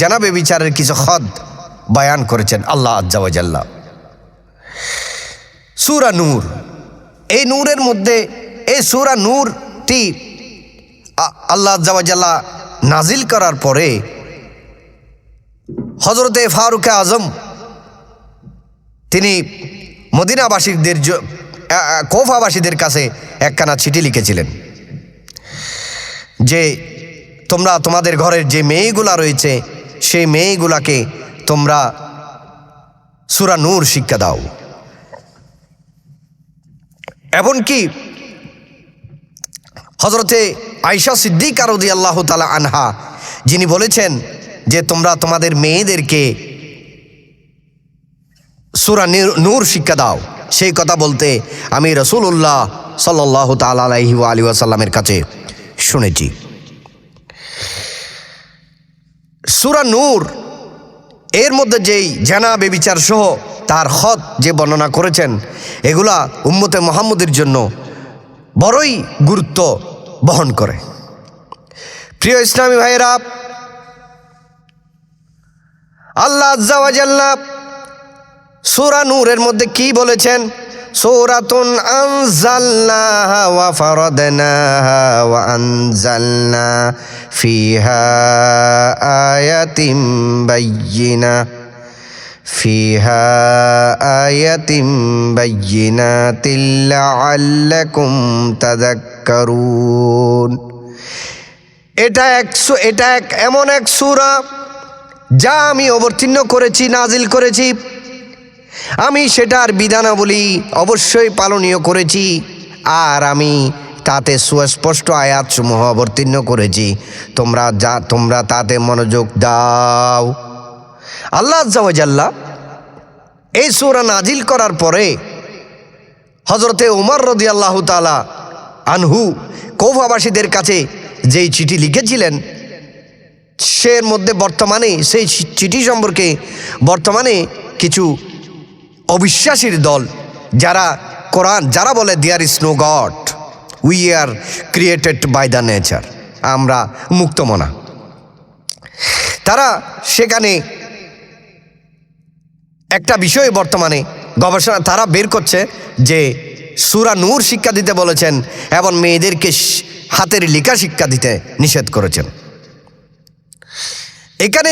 জেনা বেবিচারের কিছু হদ বয়ান করেছেন আল্লাহ আজ্জা ওয়া জাল্লা। সূরা নূর, এই নূরের মধ্যে এই সূরা নূরটি আল্লাহ আজ্জা ওয়া জাল্লা নাজিল করার পরে হযরতে ফারুক আজম তিনি মদিনাবাসীদের কুফাবাসীদের কাছে একখানা চিঠি লিখেছিলেন যে তোমরা তোমাদের ঘরের যে মেয়েগুলা রয়েছে সেই মেয়েগুলাকে তোমরা সূরা নূর শিক্ষা দাও। এমনকি হযরতে আয়েশা সিদ্দিকা রাদিয়াল্লাহু তাআলা আনহা যিনি বলেছেন যে তোমরা তোমাদের মেয়েদেরকে সূরা নূর শিক্ষা দাও, সেই কথা বলতে আমি রাসূলুল্লাহ সাল্লাল্লাহু তাআলা আলাইহি ওয়া আলিহি ওয়াসাল্লামের কাছে শুনেছি। সূরা নূর এর মধ্যে যেই জেনা বেবিচার সহ তার হদ যে বর্ণনা করেছেন এগুলা উম্মতে মুহাম্মদের জন্য বড়ই গুরুত্ব বহন করে। প্রিয় ইসলামী ভাইয়েরা, আল্লাহ আজ্জা ওয়া জাল্লা সূরা নূরের মধ্যে কি বলেছেন? সূরাতুন আনজালনাহা ওয়া ফারাদনাহা ওয়া আনজালনা ফিহা আয়াতিন বায়্যিনাতিন লাআল্লাকুম তাযাক্কারুন। এটা এমন এক সূরা যা আমি অবতীর্ণ করেছি, নাজিল করেছি। আমি সেটার বিধানাবলী অবশ্যই পালনীয় করেছি, আর আমি তাতে সুস্পষ্ট আয়াতসমূহ অবতীর্ণ করেছি। তোমরা তাতে মনোযোগ দাও। আল্লাহ আজ্জা ওয়া জাল্লা এই সূরা নাজিল করার পরে হযরতে ওমর রাদিয়াল্লাহু তাআলা আনহু কুফাবাসীদের কাছে যেই চিঠি লিখেছিলেন সের মধ্যে বর্তমানে সেই চিঠি সম্পর্কে বর্তমানে কিছু অবিশ্বাসীর দল যারা বলে there is no God, we are created by the nature, আমরা মুক্তমনা, তারা সেখানে একটা বিষয় বর্তমানে গবেষণা তারা বের করছে যে সূরা নূর শিক্ষা দিতে বলেছেন এবং মেয়েদেরকে হাতের লেখা শিক্ষা দিতে নিষেধ করেছেন। এখানে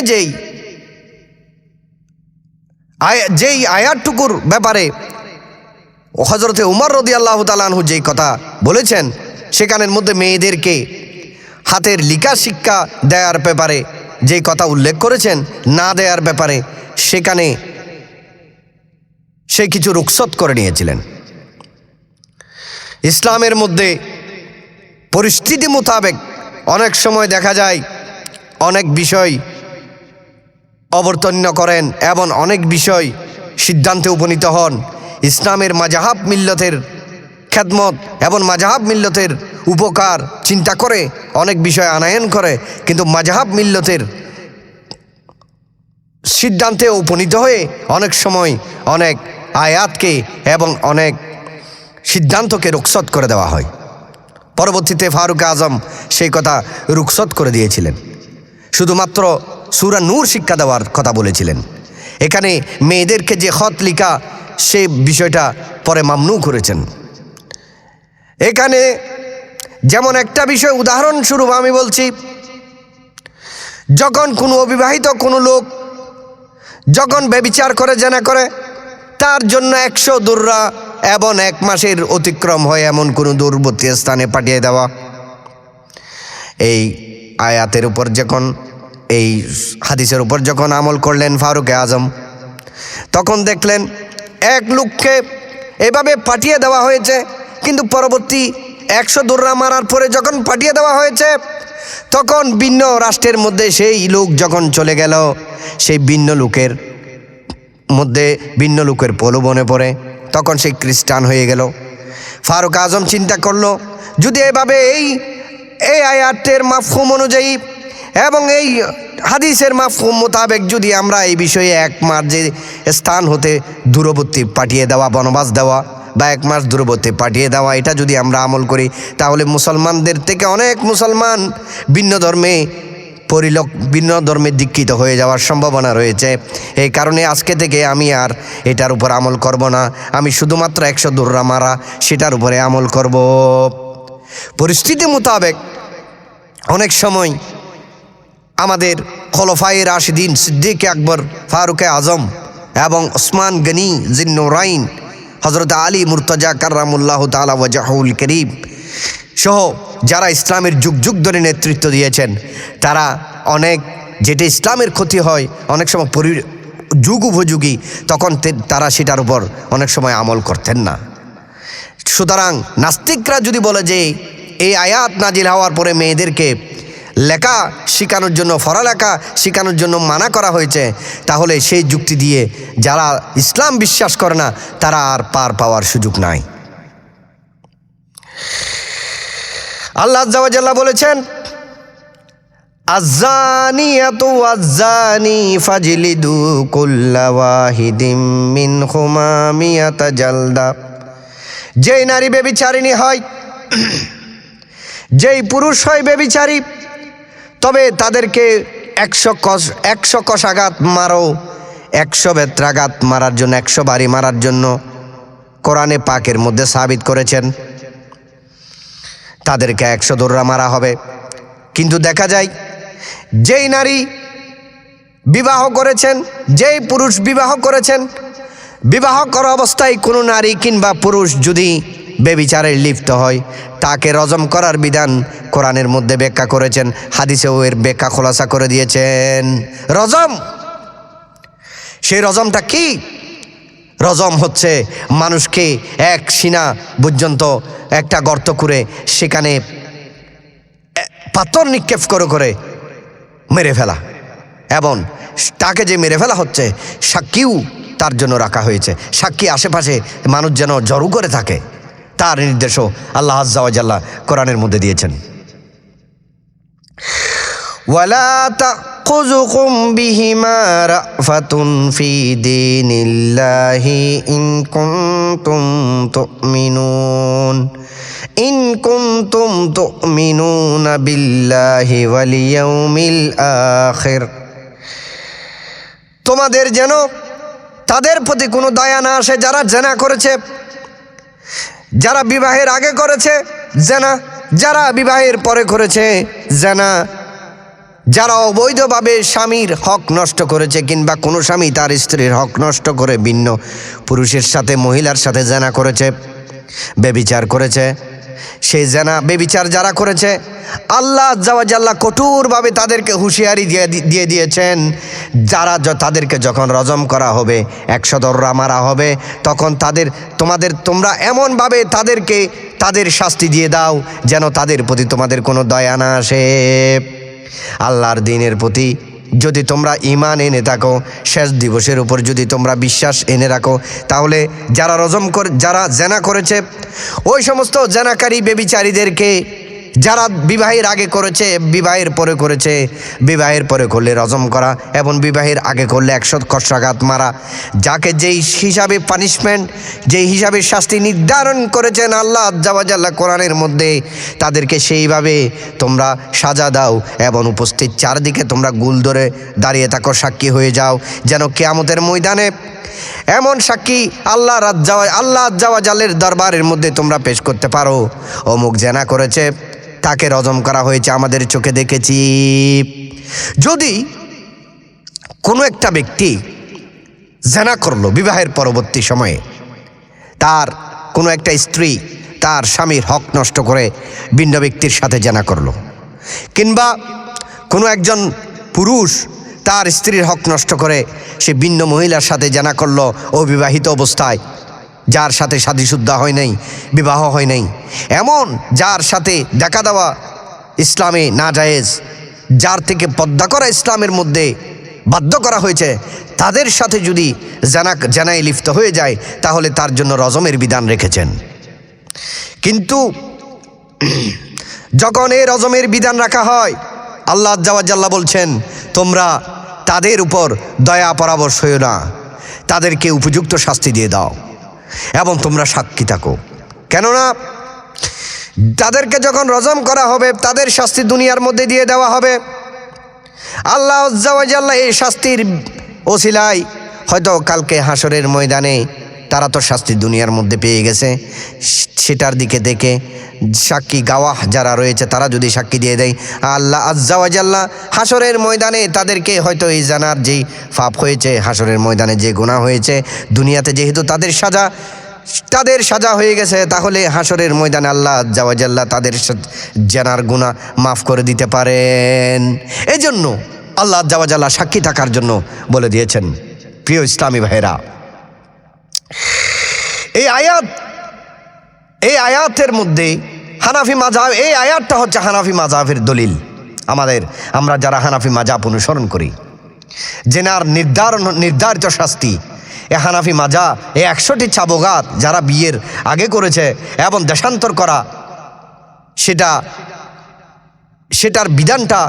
যেই আয়াতটুকুর ব্যাপারে হযরতে উমর রাদিয়াল্লাহু তাআলা আনহু যেই কথা বলেছেন সেখানের মধ্যে মেয়েদেরকে হাতের লেখা শিক্ষা দেওয়ার ব্যাপারে যেই কথা উল্লেখ করেছেন না দেওয়ার ব্যাপারে সেখানে সে কিছু রুখসত করে নিয়েছিলেন। ইসলামের মধ্যে পরিস্থিতি মোতাবেক অনেক সময় দেখা যায় অনেক বিষয় অবতীর্ণ করেন এবং অনেক বিষয় সিদ্ধান্তে উপনীত হন। ইসলামের মাযহাব মিল্লতের খেদমত এবং মাযহাব মিল্লতের উপকার চিন্তা করে অনেক বিষয় আনয়ন করে, কিন্তু মাযহাব মিল্লতের সিদ্ধান্তে উপনীত হয়ে অনেক সময় অনেক আয়াতকে এবং অনেক সিদ্ধান্তকে রুখসত করে দেওয়া হয়। পরবর্তীতে ফারুক আজম সেই কথা রুখসত করে দিয়েছিলেন, শুধুমাত্র সূরা নূর শিক্ষা দেওয়ার কথা বলেছিলেন। এখানে মেয়েদেরকে যে খত লিখা সেই বিষয়টা পরে মামনু করেছেন। এখানে যেমন একটা বিষয় উদাহরণস্বরূপ আমি বলছি, যখন কোনো অবিবাহিত কোনো লোক যখন ব্যভিচার করে জেনা করে তার জন্য 100 দুররা এবং 1 মাসের অতিক্রম হয় এমন কোনো দূরবর্তী স্থানে পাঠিয়ে দেওয়া। এই আয়াতের উপর যখন এই হাদিসের উপর যখন আমল করলেন ফারুক আজম, তখন দেখলেন এক লোককে এভাবে পাঠিয়ে দেওয়া হয়েছে, কিন্তু পরবর্তী 100 দুররা মারার পরে যখন পাঠিয়ে দেওয়া হয়েছে তখন ভিন্ন রাষ্ট্রের মধ্যে সেই লোক যখন চলে গেল, সেই ভিন্ন লোকের মধ্যে ভিন্ন লোকের প্রলোভনে পড়ে তখন সেই খ্রিস্টান হয়ে গেল। ফারুক আজম চিন্তা করলো, যদি এভাবে এই আয়াতের মাফহুম অনুযায়ী এবং এই হাদিসের মাফহুম মোতাবেক যদি আমরা এই বিষয়ে 1 মাস যে স্থান হতে দূরবর্তী পাঠিয়ে দেওয়া, বনবাস দেওয়া বা 1 মাস দূরবর্তী পাঠিয়ে দেওয়া, এটা যদি আমরা আমল করি তাহলে মুসলমানদের থেকে অনেক মুসলমান ভিন্ন ধর্মে ভিন্ন ধর্মে দীক্ষিত হয়ে যাওয়ার সম্ভাবনা রয়েছে। এই কারণে আজকে থেকে আমি আর এটার উপর আমল করব না। আমি শুধুমাত্র 100 দুররা মারা সেটার উপরে আমল করব। পরিস্থিতি মোতাবেক অনেক সময় আমাদের খোলাফায়ে রাশিদিন সিদ্দিক আকবর, ফারুক আজম এবং ওসমান গনি জিন্নুরাইন, হযরত আলী মুর্তজা কাররামুল্লাহ তাআলা ওয়াজহুল করিম সহ যারা ইসলামের যুগ যুগ ধরে নেতৃত্ব দিয়েছেন, তারা অনেক যেটা ইসলামের ক্ষতি হয় অনেক সময় যুগ উপযোগী, তখন তারা সেটার উপর অনেক সময় আমল করতেন না। সুতরাং নাস্তিকরা যদি বলে যে এই আয়াত নাজিল হওয়ার পরে মেয়েদেরকে লেখা শেখানোর জন্য, পড়ালেখা শেখানোর জন্য মানা করা হয়েছে, তাহলে সেই যুক্তি দিয়ে যারা ইসলাম বিশ্বাস করে না তারা আর পার পাওয়ার সুযোগ নাই। আল্লাহ আজ্জা ওয়া জাল্লা বলেছেন, আয-যানিয়াতু ওয়াজ-যানি ফাজলিদু কুল্লা ওয়াহিদিম মিনহুমা মিয়াতা জালদা। যেই নারী ব্যভিচারিণী হয়, যেই পুরুষ হয় ব্যভিচারী, তবে তাদেরকে 100 কষাঘাত মারো, 100 বেত্রাঘাত মারার জন্য, 100 বাড়ি মারার জন্য কোরআনে পাকের মধ্যে সাবিত করেছেন তাদেরকে 100 দৌড়া মারা হবে। কিন্তু দেখা যায় যেই নারী বিবাহ করেছেন, যেই পুরুষ বিবাহ করেছেন, বিবাহ করা অবস্থায় কোনো নারী কিংবা পুরুষ যদি ব্যভিচারে লিপ্ত হয়, তাকে রজম করার বিধান কোরআনের মধ্যে ব্যাখ্যা করেছেন, হাদিসেও এর ব্যাখ্যা খোলাসা করে দিয়েছেন। রজম, সেই রজমটা কি? রজম হচ্ছে মানুষকে এক সিনা পর্যন্ত একটা গর্ত করে সেখানে পাথর নিক্ষেপ করে মেরে ফেলা, এবং তাকে যে মেরে ফেলা হচ্ছে সাক্ষীও তার জন্য রাখা হয়েছে। সাক্ষী আশেপাশে মানুষ যেন জড়ো করে থাকে, তার নির্দেশও আল্লাহ আজ্জা ওয়া জাল্লা কোরআনের মধ্যে দিয়েছেন। ওয়ালা তাখুযুকুম বিহিমা রাফাতুন ফি দীনিল্লাহি ইন কুনতুম তুমিনুনা বিল্লাহি ওয়াল ইয়াউমিল আখির। তোমাদের যেন তাদের প্রতি কোনো দয়া না আসে যারা জেনা করেছে, যারা বিবাহের আগে করেছে জেনা, যারা বিবাহের পরে করেছে জেনা, যারা অবৈধভাবে স্বামীর হক নষ্ট করেছে, কিংবা কোনো স্বামী তার স্ত্রীর হক নষ্ট করে ভিন্ন পুরুষের সাথে, মহিলার সাথে জেনা করেছে, ব্যভিচার করেছে। সেই জেনা ব্যভিচার যারা করেছে, আল্লাহ আজ্জা ওয়া জাল্লা কঠোরভাবে তাদেরকে হুঁশিয়ারি দিয়ে দিয়েছেন, তাদেরকে যখন রজম করা হবে, 100 দৌড়া মারা হবে, তখন তোমরা এমনভাবে তাদের শাস্তি দিয়ে দাও যেন তাদের প্রতি তোমাদের কোনো দয়া না আসে। আল্লাহর দ্বীনের প্রতি যদি তোমরা ঈমান এনে থাকো, শেষ দিবসের উপর যদি তোমরা বিশ্বাস এনে রাখো, তাহলে যারা জেনা করেছে, ওই সমস্ত জেনাকারী ব্যভিচারীদেরকে যারা বিবাহের আগে করেছে, বিবাহের পরে করেছে, বিবাহের পরে করলে রজম করা, এবং বিবাহের আগে করলে 100 কষাঘাত মারা, যাকে যেই হিসাবে পানিশমেন্ট, যেই হিসাবে শাস্তি নির্ধারণ করেছেন আল্লাহ আজ্জা ওয়া জাল্লা কোরআনের মধ্যে, তাদেরকে সেইভাবে তোমরা সাজা দাও, এবং উপস্থিত চারদিকে তোমরা গুল ধরে দাঁড়িয়ে থাকো, সাক্ষী হয়ে যাও, যেন কিয়ামতের ময়দানে এমন সাক্ষী আল্লাহ আজ্জা ওয়া জাল্লার দরবারের মধ্যে তোমরা পেশ করতে পারো, অমুক জেনা করেছে, তাকে রজম করা হয়েছে, আমাদের চোখে দেখেছি। যদি কোনো একটা ব্যক্তি জেনা করলো বিবাহের পরবর্তী সময়ে, তার কোনো একটা স্ত্রী তার স্বামীর হক নষ্ট করে ভিন্ন ব্যক্তির সাথে জেনা করলো, কিংবা কোনো একজন পুরুষ তার স্ত্রীর হক নষ্ট করে সে ভিন্ন মহিলার সাথে জেনা করলো অবিবাহিত অবস্থায়, যার সাথে শাদীশুদ্ধা হয় নাই, বিবাহ হয় নাই, এমন যার সাথে দেখা দেওয়া ইসলামে না জায়েজ, যার থেকে পর্দা করা ইসলামের মধ্যে বাধ্য করা হয়েছে, তাদের সাথে যদি জানায় লিপ্ত হয়ে যায়, তাহলে তার জন্য রজমের বিধান রেখেছেন। কিন্তু যখন এই রজমের বিধান রাখা হয়, আল্লাহ আজ্জা ওয়া জাল্লা বলছেন, তোমরা তাদের উপর দয়া পরাবশ হইও না, তাদেরকে উপযুক্ত শাস্তি দিয়ে দাও এবং তোমরা সাক্ষী থাকো। কেননা তাদেরকে যখন রজম করা হবে, তাদের শাস্তি দুনিয়ার মধ্যে দিয়ে দেওয়া হবে, আল্লাহ আজ্জা ওয়া জাল্লা এই শাস্তির ওসিলায় হয়তো কালকে হাসরের ময়দানে তারা তো শাস্তি দুনিয়ার মধ্যে পেয়ে গেছে, সেটার দিকে দেখে সাক্ষী গাওয়াহ যারা রয়েছে তারা যদি সাক্ষী দিয়ে দেয়, আল্লাহ আজ্জা ওয়া জাল্লা হাসরের ময়দানে তাদেরকে হয়তো এই জানার যেই পাপ হয়েছে, হাসরের ময়দানে যে গুনাহ হয়েছে, দুনিয়াতে যেহেতু তাদের সাজা হয়ে গেছে, তাহলে হাসরের ময়দানে আল্লাহ আজ্জা ওয়া জাল্লা তাদের জানার গুনাহ মাফ করে দিতে পারেন। এই জন্য আল্লাহ আজ্জা ওয়া জাল্লা সাক্ষী থাকার জন্য বলে দিয়েছেন। প্রিয় ইসলামী ভাইরা, এই আয়াতের মধ্যে হানাফি মাযহাব, এই আয়াতটা হচ্ছে হানাফি মাযহাবের দলিল। আমরা যারা হানাফি মাযহাব অনুসরণ করি, জেনার নির্ধারিত শাস্তি, এ হানাফি মাযহাব, এই 100টি চাবগাত যারা বিয়ের আগে করেছে এবং দেশান্তর করা, সেটার বিধানটা,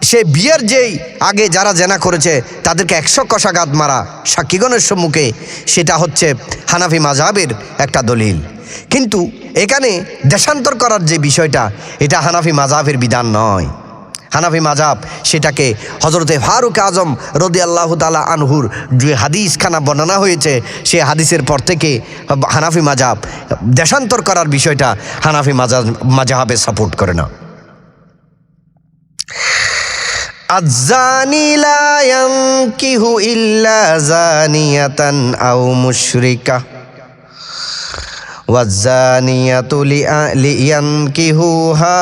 সে বিয়ের যেই আগে যারা জেনা করেছে তাদেরকে 100 কষাঘাত মারা সাক্ষীগণের সম্মুখে, সেটা হচ্ছে হানাফি মাযহাবের একটা দলিল। কিন্তু এখানে দেশান্তর করার যে বিষয়টা, এটা হানাফি মাযহাবের বিধান নয়। হানাফি মাযহাব সেটাকে হযরতে ফারুক আজম রাদিয়াল্লাহু তাআলা আনহুর যে হাদিসখানা বর্ণনা হয়েছে, সেই হাদিসের পর থেকে হানাফি মাযহাব দেশান্তর করার বিষয়টা হানাফি মাযহাবে সাপোর্ট করে না। আয-যানি লা ইয়ানকিহু ইল্লা যানিয়াতান আও মুশরিকা ওয়াজ-যানিয়াতু লিয়ানকিহুহা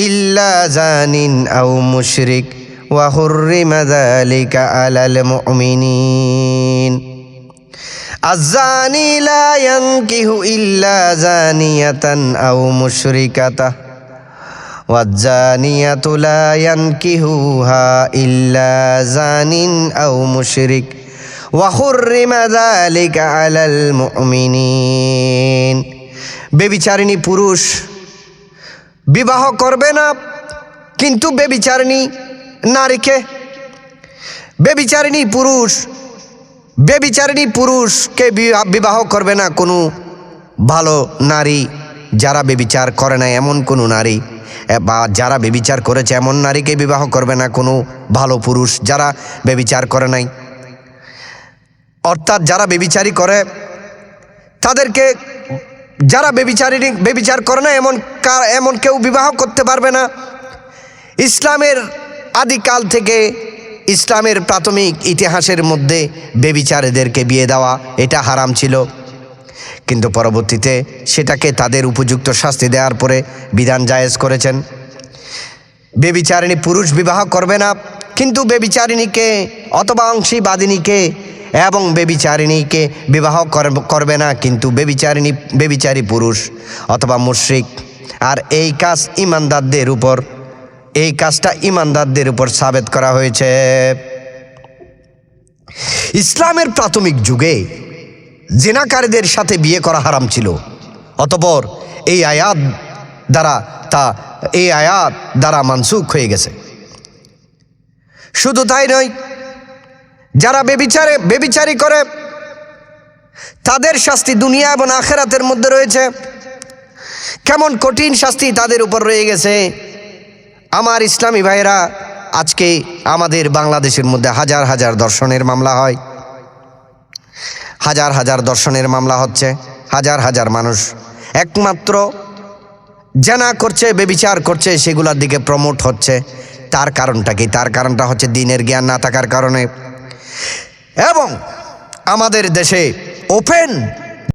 ইল্লা যানিন আও মুশরিক ওয়া হুররিমা যালিকা আলাল মুমিনিন। আয-যানি লা ইয়ানকিহু ইল্লা যানিয়াতান আও মুশরিকাতা ওয়াজ-যানিয়াতু লা ইয়ানকিহুহা ইল্লা যানিন আও মুশরিক ওয়া হুররিমা যালিকা আলাল মুমিনিন। ব্যভিচারিণী পুরুষ বিবাহ করবে না, কিন্তু ব্যভিচারিণী নারীকে, ব্যভিচারিণী পুরুষকে বিবাহ করবে না কোনো ভালো নারী, যারা ব্যভিচার করে না এমন কোনো নারী, বা যারা ব্যভিচার করেছে এমন নারীকে বিবাহ করবে না কোনো ভালো পুরুষ যারা ব্যভিচার করে নাই। অর্থাৎ যারা ব্যভিচারী করে তাদেরকে, যারা ব্যভিচার করে না এমন কেউ বিবাহ করতে পারবে না। ইসলামের আদিকাল থেকে, ইসলামের প্রাথমিক ইতিহাসের মধ্যে ব্যভিচারীদেরকে বিয়ে দেওয়া এটা হারাম ছিল, কিন্তু পরবর্তীতে সেটাকে তাদের উপযুক্ত শাস্তি দেওয়ার পরে বিধান জায়েজ করেছেন। ব্যভিচারিণী পুরুষ বিবাহ করবে না, কিন্তু ব্যভিচারিণীকে অথবা অংশীবাদিনীকে এবং ব্যভিচারিণীকে বিবাহ করবে না, কিন্তু ব্যভিচারী পুরুষ অথবা মুশরিক। আর এই কাজটা ইমানদারদের উপর সাবেত করা হয়েছে। ইসলামের প্রাথমিক যুগে জিনাকারীদের সাথে বিয়ে করা হারাম ছিল, অতঃপর এই আয়াত দ্বারা মানসুখ হয়ে গেছে। শুধু তাই নয়, যারা ব্যভিচারী করে তাদের শাস্তি দুনিয়া এবং আখিরাতের মধ্যে রয়েছে। কেমন কঠিন শাস্তি তাদের উপর রয়ে গেছে। আমার ইসলামী ভাইরা, আজকে আমাদের বাংলাদেশের মধ্যে হাজার হাজার ধর্ষণের মামলা হয়, হাজার হাজার ধর্ষণের মামলা হচ্ছে, হাজার হাজার মানুষ একমাত্র জানা করছে, ব্যভিচার করছে, সেগুলোর দিকে প্রমোট হচ্ছে। তার কারণটা কি? তার কারণটা হচ্ছে দ্বীনের জ্ঞান না থাকার কারণে। এবং আমাদের দেশে ওপেন